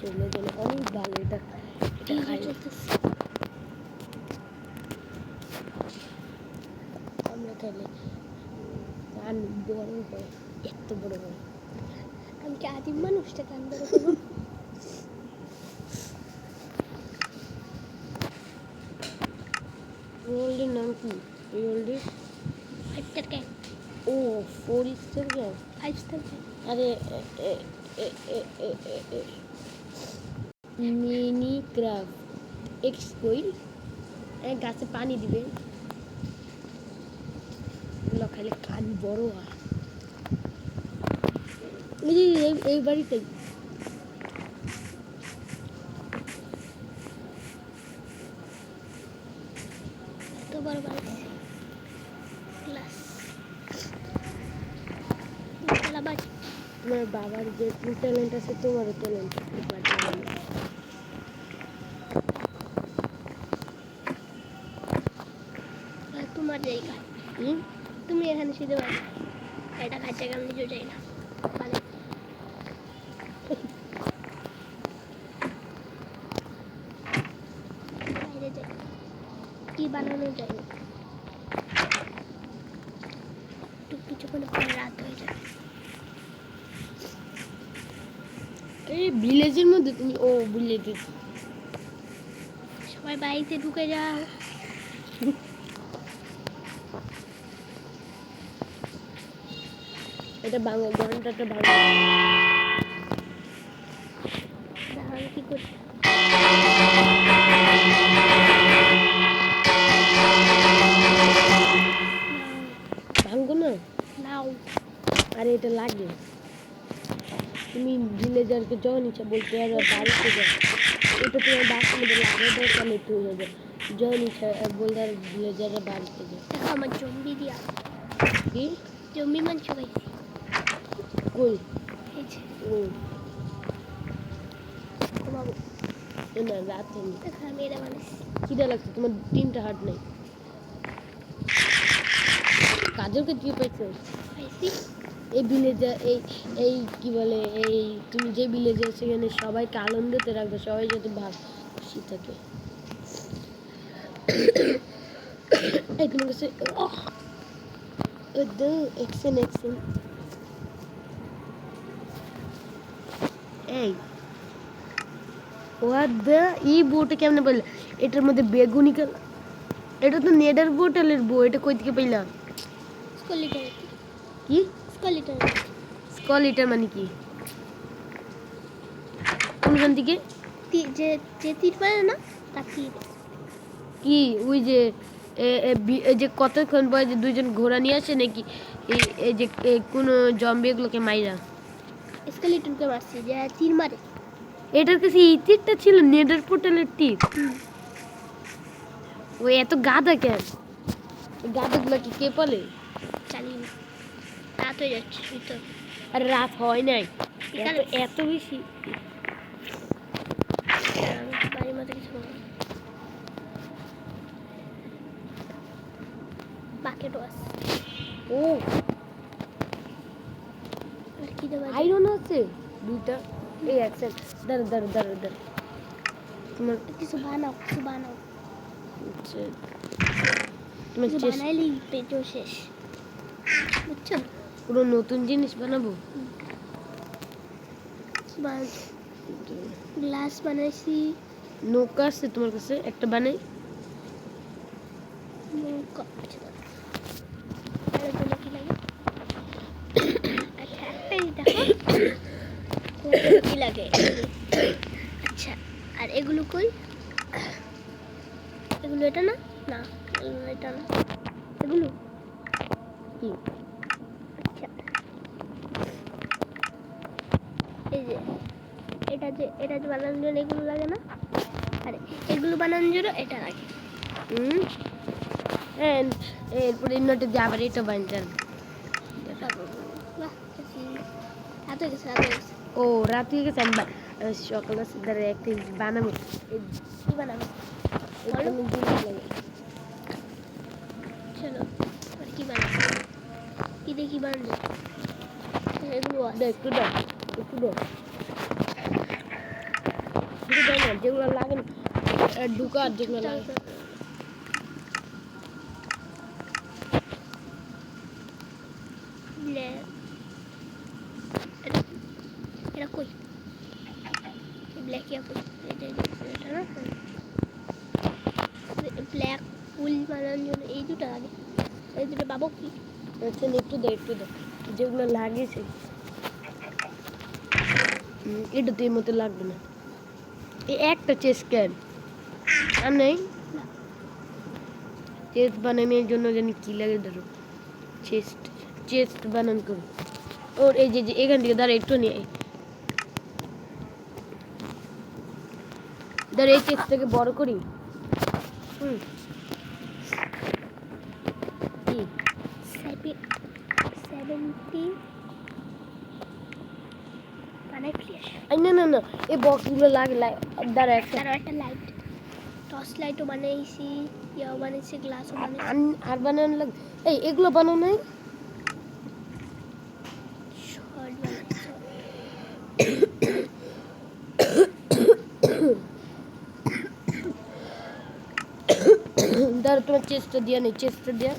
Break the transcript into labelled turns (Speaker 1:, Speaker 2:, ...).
Speaker 1: শরীরের জন্য অনেক ভালো। এটা খাই আমরা খাইলে কান বড় হয়, এত বড় হয়।
Speaker 2: আমি কি আদিম মানুষটা কান বড় করবো?
Speaker 1: ওল্ডের নাম কি? এই ওল্ডের
Speaker 2: 5 স্টার ক্যান।
Speaker 1: ও 4 স্টার ক্যান।
Speaker 2: 5 star can.
Speaker 1: আরে মিনি ক্রাফট এক্স কোইল গাছে পানি দিবে, এগুলো খাইলে কান বড় হয়। এই বাড়িতেই
Speaker 2: এত বড় বাড়ি গ্লাস
Speaker 1: তোমার বাবার যে ট্যালেন্ট আছে তোমারও ট্যালেন্ট
Speaker 2: তোমার জায়গা, তুমি এখানে শুতে পারো। এটা খাচ্ছে আমি নিজেও যাই না, মানে বাইরে যাই কি বানানো যায় না, একটু কিছুক্ষণ পরে রাত হয়ে যাবে।
Speaker 1: এই ভিলেজের মধ্যে তুমি ভিলেজে
Speaker 2: সবাই বাড়িতে ঢুকে যাও।
Speaker 1: এটা ভাঙো, ঘন্টাটা ভাঙো।
Speaker 2: কি করছি
Speaker 1: ভাঙবো না
Speaker 2: নাও,
Speaker 1: আরে এটা লাগে। তুমি ভিলেজারকে যখন ইচ্ছা বলতে পারো বাড়িতে যাও, এটা তোমার বাসের মধ্যে লাগে তাহলে একটু হয়ে যাবে। যখন ইচ্ছা বলতে আর ভিলেজারের বাড়িতে যাও।
Speaker 2: দেখো আমার জম্বি দিয়া
Speaker 1: কি
Speaker 2: জম্বি মাংস খাইছি।
Speaker 1: কই
Speaker 2: ঘুমাবো
Speaker 1: না রাত হয়নি।
Speaker 2: দেখো আমি এটা বানাইছি।
Speaker 1: খিদা লাগছে, তোমার 3টা হাট নেই। কাজলকে কি পাইছো?
Speaker 2: খাইছি
Speaker 1: এই ভিলেজে এই কি বলে এই তুমি যে ভিলেজে সেখানে সবাইকে আনন্দতে রাখবে, সবাই যাতে ভালো খুশি থাকে। এই তোমার কাছে এক্সেন এই এই বউটা কেমনে বললে? এটার মধ্যে বেগুনি কালার, এটা তো নেডার বোটালের বউ, এটা কই থেকে পাইলা?
Speaker 2: স্কলিটার
Speaker 1: কি
Speaker 2: স্কলিটার
Speaker 1: স্কলিটার মানে কি? কোনখান থেকে?
Speaker 2: যে যে তীর পারে না তার তীর।
Speaker 1: কি ওই যে এই যে কতক্ষণ পরে যে দুইজন ঘোড়া নিয়ে আসে নাকি এই যে কোন জম্বি এগুলোকে মাইরা?
Speaker 2: স্কেলিটনকে মারছি যে তীর মারে।
Speaker 1: এটার কাছে এই তীরটা ছিল নেডার পোর্টালের তীর। ওই এত গাধা কেন? গাধাগুলো কি কে পালে?
Speaker 2: জানি না, রাত হয়ে যাচ্ছে শুইতে হবে।
Speaker 1: আর রাত হয় নাই এত বেশি।
Speaker 2: বাড়ির মধ্যে কিছু বলবো বাকেটও আছে।
Speaker 1: ও
Speaker 2: আর কি দেবো?
Speaker 1: আয়রন আছে 2টা। এই একসাথে দাঁড়া তোমার
Speaker 2: কিছু বানাও
Speaker 1: তোমার
Speaker 2: কিছু বানাইলেই পেটও শেষ, বুঝছো?
Speaker 1: পুরো নতুন জিনিস বানাবো।
Speaker 2: গ্লাস বানাইছি।
Speaker 1: নৌকা আছে তোমার কাছে? একটা বানাই।
Speaker 2: নৌকা আচ্ছা আর এগুলো কি লাগে? আচ্ছা একটাই দেখো কি লাগে। আচ্ছা আর এগুলো কই? এগুলো এটা না, না এটা না, এগুলো
Speaker 1: কি?
Speaker 2: আচ্ছা এই যে এটা যে বানানোর জন্য এগুলো লাগে না, আরে এগুলো বানানোর জন্য এটা লাগে।
Speaker 1: এরপরে ইনভার্টার দিয়ে আবার এটা বানতে ও রাত হয়ে গেছে। আমি সকাল ধরে একটা বানাবো।
Speaker 2: কি বানাবো চলো আর কি বানাবো? কি দেখি বানাবো? এগুলো
Speaker 1: একটু দাও যেগুলো লাগে না ঢুকার যেগুলো লাগে
Speaker 2: এটা কই ব্ল্যাক ইয়া কই এটা না ব্ল্যাক ফুল বানানোর জন্য এই দুটো লাগে এই দুটো পাবো কি
Speaker 1: আচ্ছা একটু দে যেগুলো লাগিয়েছে এটা তো এর মতো লাগবে না এই একটা চেস্ট ক্যান আর নেই চেস্ট বানানোর জন্য জানি কি লাগে ধরো চেস্ট বানান করো ওর এই যে এখান থেকে দাঁড়া একটু নিয়ে দাঁড়া এই চেস্টটাকে বড় করি কি
Speaker 2: 70 বানাই ফ্লেশ
Speaker 1: না এই বক্সগুলো লাগে দাঁড়া একটা
Speaker 2: তারও একটা লাইট টর্চ লাইটও বানাইছি ইয়াও বানাইছি গ্লাসও বানাইছি
Speaker 1: আর বানানো লাগে এই এগুলো বানানো নাই
Speaker 2: শর্ট বানাইছি
Speaker 1: দাঁড়া তোমার চেস্টটা দিয়ে নেই চেস্টটা দিয়ে